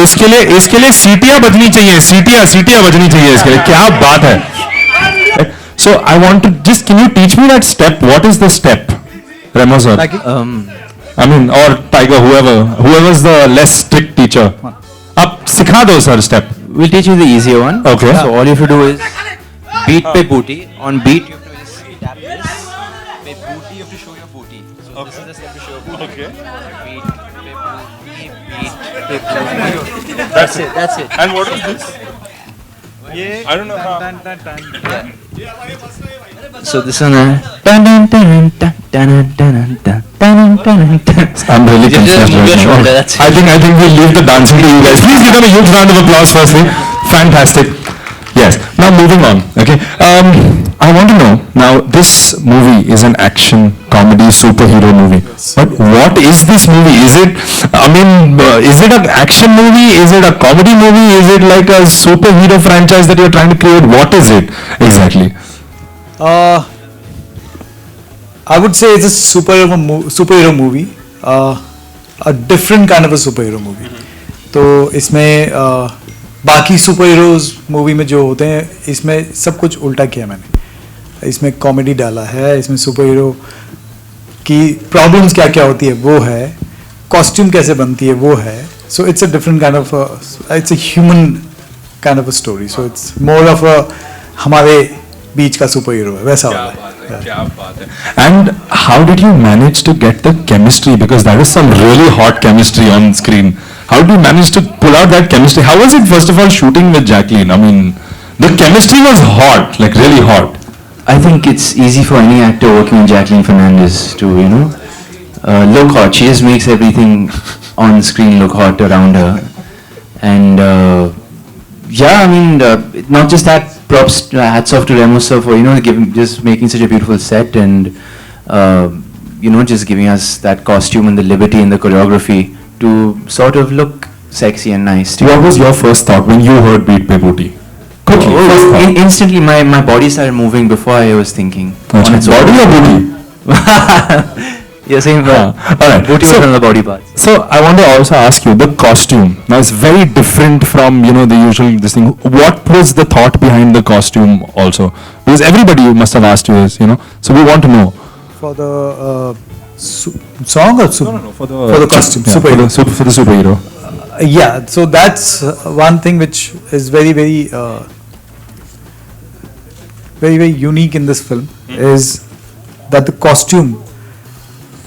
इसके लिए सीटियां बजनी चाहिए, सीटियां बजनी चाहिए इसके लिए. क्या बात है. So I want to just, can you teach me that step? What is the step, Remo sir? I mean, or Tiger, whoever's the less strict teacher. आप सिखा दो sir step. We'll teach you the easier one. Okay. So all you have to do is beat pe booty. On beat you have to just tap this. Pe booty you have to show your booty. So this is the step to show your booty. Okay. Beat pe booty, beat pe booty. That's it. That's it. And what is this? I don't know how. So this one. Dun dun dun dun dun dun dun dun dun dun. I'm really Just confused move your right now. shoulder, that's it. I think we'll leave the dancing to you guys. Please give them a huge round of applause firstly. Fantastic. Yes. Now moving on. Okay. I want to know now. This movie is an action comedy superhero movie. But what is this movie? Is it? I mean, is it an action movie? Is it a comedy movie? Is it like a superhero franchise that you're trying to create? What is it exactly? I would say it's a superhero movie, a different kind of a superhero movie. तो इसमें बाकी super heroes movie में जो होते हैं इसमें सब कुछ उल्टा किया मैंने. इसमें कॉमेडी डाला है, इसमें सुपर हीरो की प्रॉब्लम्स क्या क्या होती है वो है, कॉस्ट्यूम कैसे बनती है वो है. So it's a different kind of, it's a human kind of a story. So it's more of a हमारे बीच का सुपर हीरो है वैसा वाला है. क्या बात है. And how did you manage to get the chemistry? Because that is some really hot chemistry on screen. How did you manage to pull out that chemistry? How was it first of all shooting with Jacqueline? I mean, the chemistry was hot, like really hot. I think it's easy for any actor working with Jacqueline Fernandez to, look hot. She just makes everything on screen look hot around her. And not just that, props, hats off to Remo sir for, just making such a beautiful set and, just giving us that costume and the liberty and the choreography to sort of look sexy and nice. What was your first thought when you heard Beat Pe Booty? Quickly, first thought. Instantly, my body started moving before I was thinking. On its body or booty? Yeah, same. All right. Booty was on the body parts. So I want to also ask you the costume. Now it's very different from the usual this thing. What was the thought behind the costume also? Because everybody must have asked you this, So we want to know. For the song or No. For the costume. Yeah, Superhero. for the superhero. Yeah, so that's one thing which is very, very, very, very unique in this film is that the costume,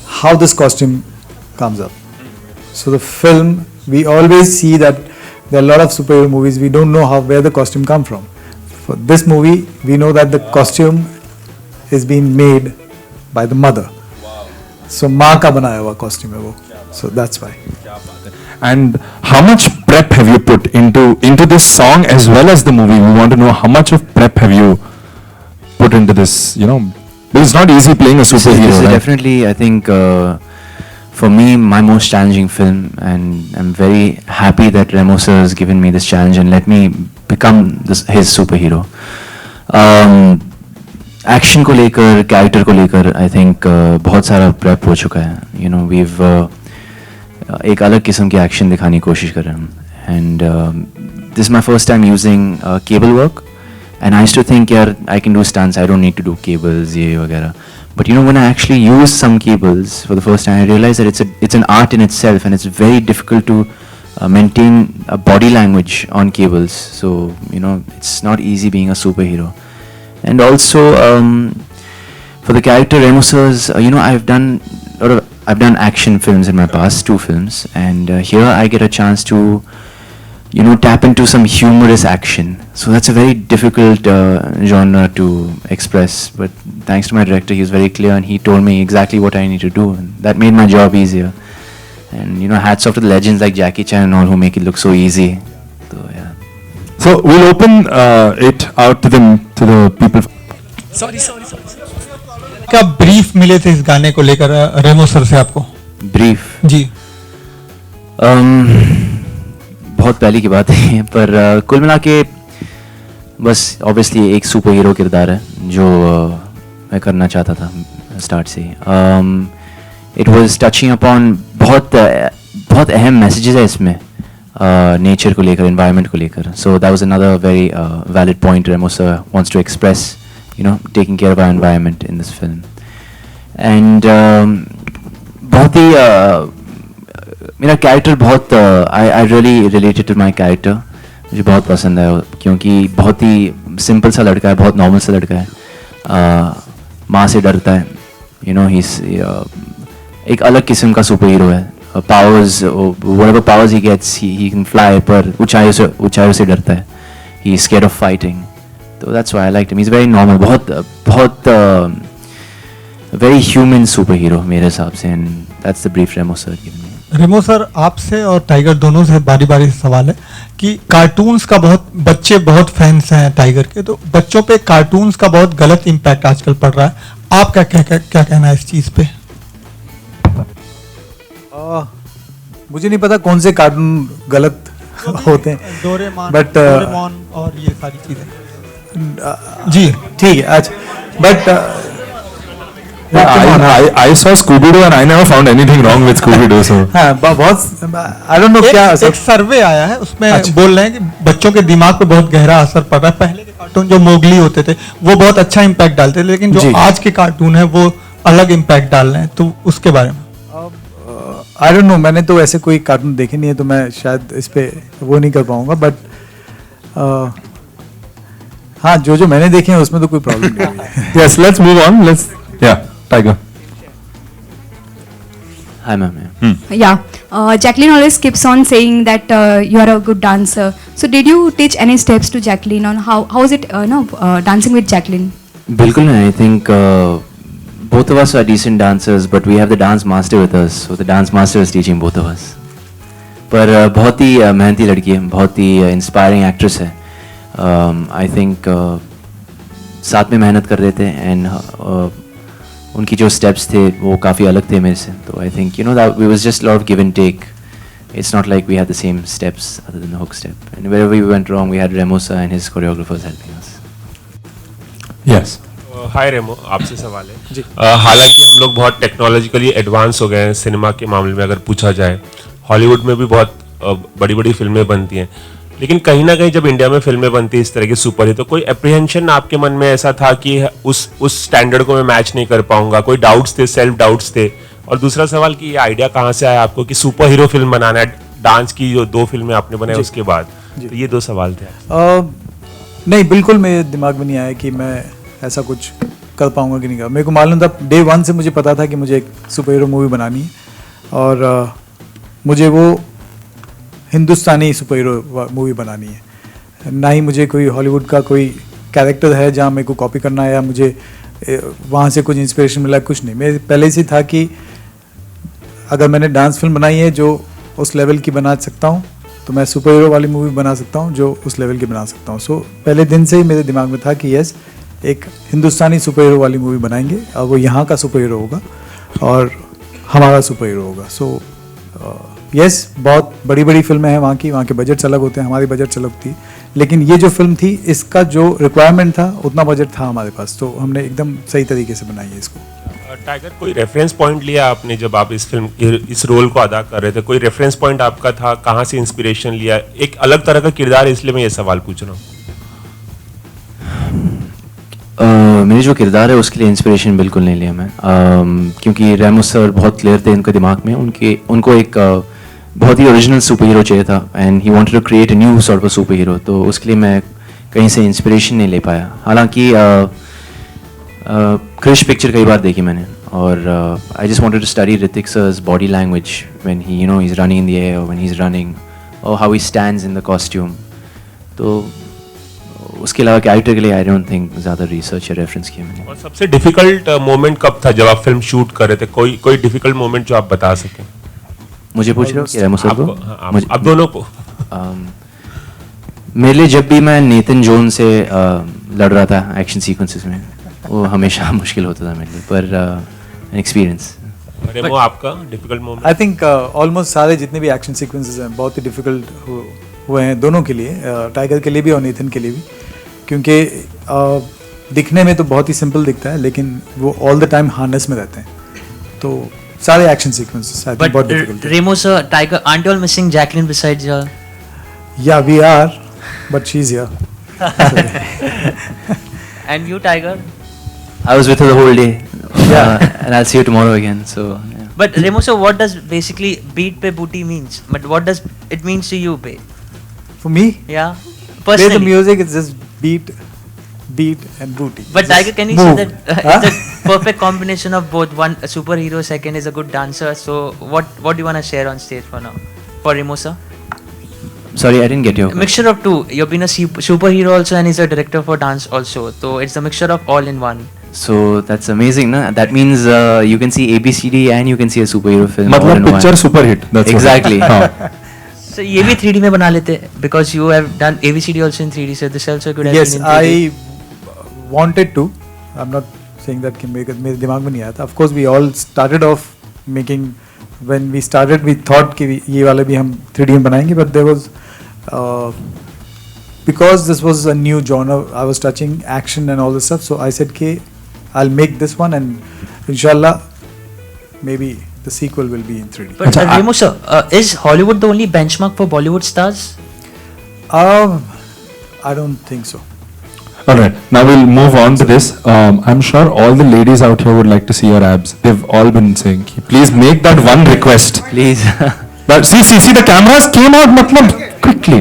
how this costume comes up. So the film, we always see that there are a lot of superhero movies, we don't know where the costume come from. For this movie, we know that the costume is being made by the mother. So माँ का बनाया हुआ costume है वो. So that's why. And how much prep have you put into this song as well as the movie? We want to know how much of prep have you put into this, Because it's not easy playing a superhero. This is right? definitely, I think, for me, my most challenging film, and I'm very happy that Remo sir has given me this challenge and let me become his superhero. Action को लेकर, character को लेकर, I think बहुत सारा prep हो चुका है. We've एक अलग किस्म की action दिखाने की कोशिश कर रहे हैं. And this is my first time using cable work. And I used to think, I can do stunts, I don't need to do cables, ye वगैरह. But when I actually use some cables for the first time, I realized that it's an art in itself, and it's very difficult to maintain a body language on cables. So it's not easy being a superhero. And also for the character Remo sir's, I've done action films in my past, 2 films, and here I get a chance to tap into some humorous action. So that's a very difficult genre to express. But thanks to my director, he was very clear and he told me exactly what I need to do. And that made my job easier. And hats off to the legends like Jackie Chan and all who make it look so easy. So yeah. So we'll open it out to the people. Sorry. क्या brief मिले थे इस गाने को लेकर रेमो sir से आपको? Brief जी. बहुत पहले की बात है, पर कुल मिला के बस ऑब्वियसली एक सुपर हीरो किरदार है जो मैं करना चाहता था स्टार्ट से. इट वाज टचिंग अपॉन बहुत अहम मैसेजेस है इसमें. नेचर को लेकर, एनवायरनमेंट को लेकर. So that was another very valid point Remo sir wants to express, you know, taking care of our environment in this film. And बहुत ही मेरा कैरेक्टर बहुत I really related to my character. मुझे बहुत पसंद है क्योंकि बहुत ही सिंपल सा लड़का है, बहुत नॉर्मल सा लड़का है. माँ से डरता है, यू नो, ही एक अलग किस्म का सुपर हीरो है. Powers, whatever powers he gets, he can fly, पर ऊंचाइयों से डरता है. He is scared of fighting. तो that's why I like him. He is very normal, बहुत वेरी ह्यूमन सुपर हीरो मेरे हिसाब से. And that's the brief Remo sir given me. Remo sir, आपसे और टाइगर दोनों से बारी बारी से सवाल है कि कार्टून्स का बच्चे बहुत फैंस हैं टाइगर के, तो बच्चों पे कार्टून्स का बहुत गलत इम्पैक्ट आजकल पड़ रहा है. आपका क्या कहना है इस चीज पे? मुझे नहीं पता कौन से कार्टून गलत होते हैं, डोरेमोन और ये सारी चीजें. जी ठीक है. अच्छा, but I saw Scooby-Doo and I never found anything wrong with Scooby-Doo. So हाँ, बहुत आई डोंट नो क्या एक सर्वे आया है, उसमें अच्छा. बोल रहे हैं कि बच्चों के दिमाग पे बहुत गहरा असर पड़ रहा है. पहले के कार्टून जो मोगली होते थे वो बहुत अच्छा इम्पैक्ट डालते थे, लेकिन जो जी. आज के कार्टून है वो अलग इम्पैक्ट डाल रहे हैं. तो उसके बारे में आई डोंट नो, मैंने तो ऐसे कोई कार्टून देखे नहीं है, तो मैं शायद इस पे वो नहीं कर पाऊंगा. बट हाँ, जो मैंने देखे हैं उसमें तो कोई प्रॉब्लम नहीं है. yes, let's move on. Tiger. Hi ma'am. Yeah, Jacqueline always keeps on saying that you are a good dancer. So did you teach any steps to Jacqueline on how is it dancing with Jacqueline? बिल्कुल नहीं. I think both of us are decent dancers, but we have the dance master with us. So the dance master is teaching both of us. पर बहुत ही मेहनती लड़की है, बहुत ही inspiring actress है. I think साथ में मेहनत कर रहे थे, एंड उनकी जो स्टेप्स थे वो काफ़ी अलग थे मेरे से. तो I think, you know, that we was just lot of give and take. It's not like we had the same steps other than the hook step. And wherever we went wrong, we had Remo sir and his choreographers helping us. Yes. हाय रेमो, आपसे सवाल है. हालांकि हम लोग बहुत technologically advance हो गए हैं सिनेमा के मामले में, अगर पूछा जाए हॉलीवुड में भी बहुत बड़ी बड़ी फिल्में बनती हैं, लेकिन कहीं ना कहीं जब इंडिया में फिल्में बनती है इस तरह की सुपर हिट, तो कोई अप्रीहेंशन आपके मन में ऐसा था कि उस स्टैंडर्ड को मैं मैच नहीं कर पाऊंगा? कोई डाउट्स थे, सेल्फ डाउट्स थे? और दूसरा सवाल कि ये आइडिया कहाँ से आया आपको कि सुपर हीरो फिल्म बनाना है, डांस की जो 2 फिल्में आपने बनाई उसके बाद? तो ये 2 सवाल थे. नहीं, बिल्कुल मेरे दिमाग में नहीं आया कि मैं ऐसा कुछ कर पाऊंगा कि नहीं कर. मेरे को मालूम था, डे 1 से मुझे पता था कि मुझे एक सुपर हीरो मूवी बनानी है, और मुझे वो हिंदुस्तानी सुपर हीरो मूवी बनानी है. ना ही मुझे कोई हॉलीवुड का कोई कैरेक्टर है जहाँ मेरे को कॉपी करना है, या मुझे वहाँ से कुछ इंस्पिरेशन मिला, कुछ नहीं. मेरे पहले से था कि अगर मैंने डांस फिल्म बनाई है जो उस लेवल की बना सकता हूँ, तो मैं सुपर हीरो वाली मूवी बना सकता हूँ जो उस लेवल की बना सकता हूँ. सो पहले दिन से ही मेरे दिमाग में था कि यस, एक हिंदुस्तानी सुपर हीरो वाली मूवी बनाएंगे, और वो यहाँ का सुपर हीरो होगा और हमारा सुपर हीरो होगा. सो यस, बहुत बड़ी बड़ी फिल्में हैं वहाँ के बजट्स अलग होते हैं, हमारी बजट अलग थी, लेकिन ये जो फिल्म थी इसका जो रिक्वायरमेंट था उतना बजट था हमारे पास, तो हमने एकदम सही तरीके से बनाई है इसको. टाइगर, कोई रेफरेंस पॉइंट लिया आपने जब आप इस रोल को अदा कर रहे थे? कोई रेफरेंस पॉइंट आपका था? कहाँ से इंस्पिरेशन लिया? एक अलग तरह का किरदार है, इसलिए मैं ये सवाल पूछ रहा हूँ. मेरे जो किरदार है उसके लिए इंस्पिरेशन बिल्कुल नहीं लिया मैं, क्योंकि रेमो सर बहुत क्लियर थे उनके दिमाग में. उनको एक बहुत ही ओरिजिनल सुपर हीरो चाहिए था, and he wanted to create a new sort of superhero. तो उसके लिए मैं कहीं से इंस्पिरेशन नहीं ले पाया. हालांकि क्रिश पिक्चर कई बार देखी मैंने, और I just wanted to study Hrithik sir's body language when he, you know, he is running in the air, when he is running, और how he stands in the costume. तो उसके अलावा कैरेक्टर के लिए आई डोंट थिंक ज़्यादा research या reference किया मैंने. और सबसे डिफिकल्ट मोमेंट कब था जब आप फिल्म शूट कर रहे थे? कोई डिफिकल्ट मोमेंट जो आप बता सकें? मुझे पूछ रहे हो कि रेमो सर को? आप दोनों को. मेरे लिए जब भी मैं नेथन जोन से लड़ रहा था एक्शन सीक्वेंसेस में, वो हमेशा मुश्किल होता था मेरे लिए, पर एक्सपीरियंस. रेमो, आपका difficult moment? I think almost सारे जितने भी एक्शन सीक्वेंसेस हैं बहुत ही डिफिकल्ट हुए हैं दोनों के लिए, टाइगर के लिए भी और नेथन के लिए भी, क्योंकि दिखने में तो बहुत ही सिंपल दिखता है, लेकिन वो ऑल द टाइम हार्नेस में रहते हैं. तो सारे एक्शन सीक्वेंसेस आई थिंक बहुत difficult. Remo sir, Tiger, aren't you all missing Jacqueline besides your Yeah, we are, but she's here. And you, Tiger? I was with her the whole day. Yeah. And I'll see you tomorrow again. So, yeah. But Remo sir, what does basically beat pe booty means? But what does it means to you, pe? For me, Yeah, play the personally. music. It's just beat, and booty. But Just Tiger, can you move. say that Huh? it's a perfect combination of both? One a superhero, second is a good dancer. So what do you wanna share on stage for now? For Remo sir? Sorry, I didn't get your A mixture of two. You've been a superhero also, and he's a director for dance also. So it's a mixture of all in one. So that's amazing, na? That means you can see ABCD and you can see a superhero film. all मतलब in one. Picture super hit. Exactly. हाँ. So ये भी 3D में बना लेते because you have done ABCD also in 3D. So this also could have Yes, been in 3D. I wanted to. I'm not saying that कि मेरे दिमाग में नहीं आया था. Of course, we all started off making. When we started, we thought कि ये वाले भी हम 3D में बनाएंगे, but there was because this was a new genre, I was touching action and all this stuff. So I said कि I'll make this one, and inshallah, maybe the sequel will be in 3D. But Achha, Remo sir, is Hollywood the only benchmark for Bollywood stars? I don't think so. Alright, now we'll move on to this. I'm sure all the ladies out here would like to see your abs. They've all been saying, please make that one request. Please. But see, the cameras came out matlab quickly.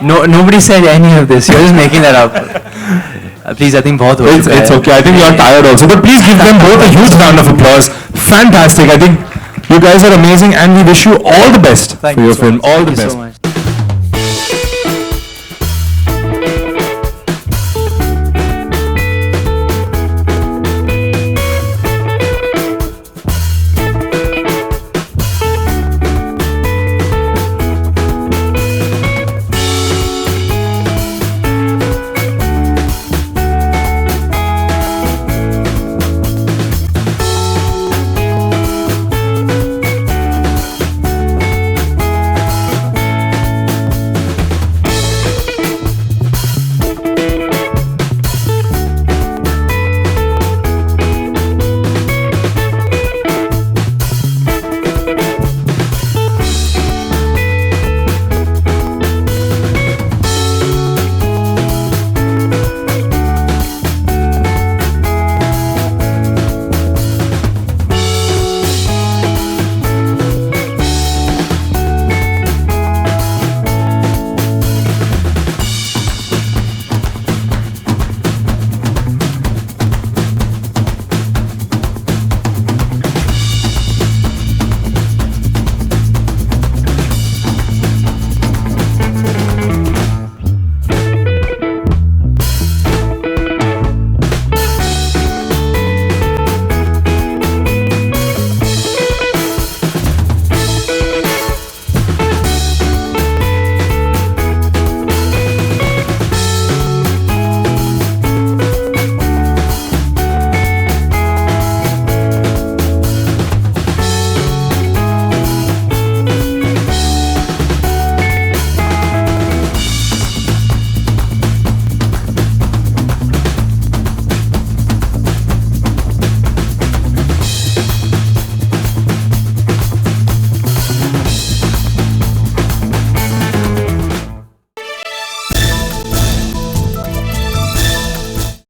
No, nobody said any of this. You're just making that up. Please, I think बहुत हो It's, चुका है. it's okay. I think you're tired also. But please give them both a huge round of applause. Fantastic. I think you guys are amazing and we wish you all the best Thank for you your so film. much. All the Thank you best. so much.